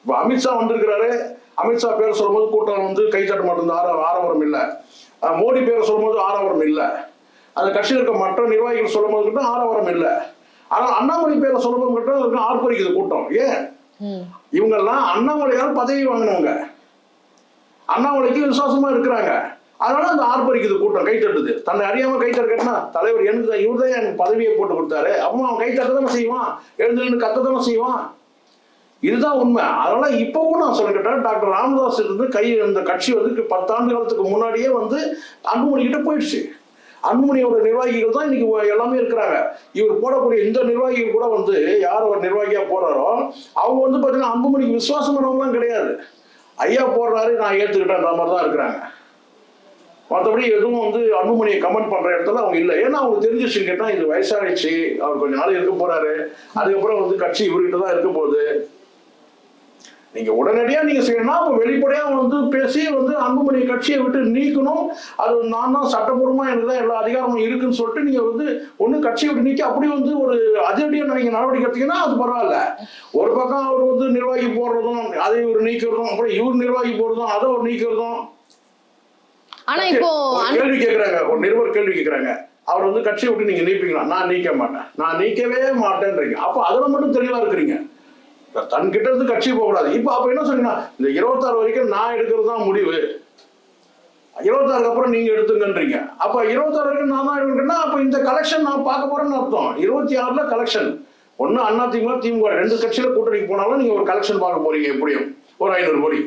இப்போ அமித்ஷா வந்திருக்கிறாரு, அமித்ஷா பேரை சொல்லும்போது கூட்டம் வந்து கைத்தட்ட மாட்டேங்குது, ஆரவாரம் இல்லை. மோடி பேரை சொல்லும்போது ஆரவாரம் இல்லை. அந்த கட்சியில் இருக்க மற்ற நிர்வாகிகள் சொல்லும் போது கிட்ட ஆரவாரம் இல்லை. ஆனால் அண்ணாமலை பேரை சொல்லும் கிட்ட ஆர்ப்பரிக்குது கூட்டம். ஏன்? இவங்கெல்லாம் அண்ணாமலையால் பதவி வாங்கினவங்க, அண்ணாமலைக்கு விசுவாசமா இருக்கிறாங்க. அதனால அந்த ஆர்ப்பரிக்குது கூட்டம், கைத்தட்டுது. தன்னை அறியாம கைத்தட்ட கேட்டா தலைவர் எனக்கு இவர்தான் எனக்கு பதவியை போட்டு கொடுத்தாரு, அப்போ அவன் கைத்தட்ட தானே செய்வான், எழுந்து கத்த தானே செய்வான். இதுதான் உண்மை. அதனால இப்பவும் நான் சொல்ல கேட்டேன், டாக்டர் ராமதாஸ் இருந்து இந்த கட்சி வந்து 10 ஆண்டு காலத்துக்கு முன்னாடியே வந்து அன்புமணி கிட்ட போயிடுச்சு. அன்புமணியோட நிர்வாகிகள் தான் இன்னைக்கு எல்லாமே இருக்கிறாங்க. இவர் போடக்கூடிய இந்த நிர்வாகிகள் கூட வந்து யார் ஒரு நிர்வாகியா போறாரோ அவங்க வந்து பாத்தீங்கன்னா அன்புமணிக்கு விசுவாசமானவங்களாம் கிடையாது. ஐயா போடுறாரு நான் ஏத்துக்கிட்டேன்ற மாதிரி தான் இருக்கிறாங்க. மற்றபடி எதுவும் வந்து அன்புமணியை கமெண்ட் பண்ற இடத்துல அவங்க இல்லை. ஏன்னா அவங்க தெரிஞ்சிச்சு கேட்டா இது வயசாகிடுச்சு, அவர் கொஞ்ச நாள் இருக்க போறாரு, அதுக்கப்புறம் வந்து கட்சி இவர்கிட்ட தான் இருக்க போகுது. நீங்க உடனடியா நீங்க செய்யணும்னா வெளிப்படையா வந்து பேசி வந்து அன்புமணி கட்சியை விட்டு நீக்கணும். அது நான் தான் சட்டப்பூர்வமா எனக்கு தான் எல்லா அதிகாரமும் இருக்குன்னு சொல்லிட்டு நீங்க வந்து ஒண்ணு கட்சியை விட்டு நீக்கி அப்படி வந்து ஒரு அதிரடியா நீங்க நடவடிக்கை எடுத்தீங்கன்னா அது பரவாயில்ல. ஒரு பக்கம் அவர் வந்து நிர்வாகி போடுறதும் அதை இவர் நீக்கிறதும், அப்புறம் இவர் நிர்வாகி போடுறதும் அதை ஒரு நீக்கிறதும். ஆனா இப்போ கேள்வி கேட்கிறாங்க, ஒரு நிருபர் கேள்வி கேட்கிறாங்க, அவர் வந்து கட்சியை விட்டு நீங்க நீப்பீங்களா? நான் நீக்க மாட்டேன், நான் நீக்கவே மாட்டேன்றீங்க. அப்ப அதுல மட்டும் தெளிவா இருக்கிறீங்க, தன்கிட்ட இருந்து கட்சி போகக்கூடாது. இப்ப அப்ப என்ன சொன்னீங்கன்னா இந்த 26 வரைக்கும் நான் எடுக்கிறது தான் முடிவு, 26க்கு அப்புறம் நீங்க எடுத்துங்கன்றீங்க. அப்ப 26 வரைக்கும் நான் தான் எடுக்கிறேன்னா அப்ப இந்த கலெக்ஷன் நான் பார்க்க போறேன்னு அர்த்தம். 26ல கலெக்ஷன் ஒண்ணு அண்ணா திமுக, திமுக 2 கட்சியில கூட்டணிக்கு போனாலும் நீங்க ஒரு கலெக்ஷன் பார்க்க போறீங்க, எப்படியும் ஒரு 500 கோடி.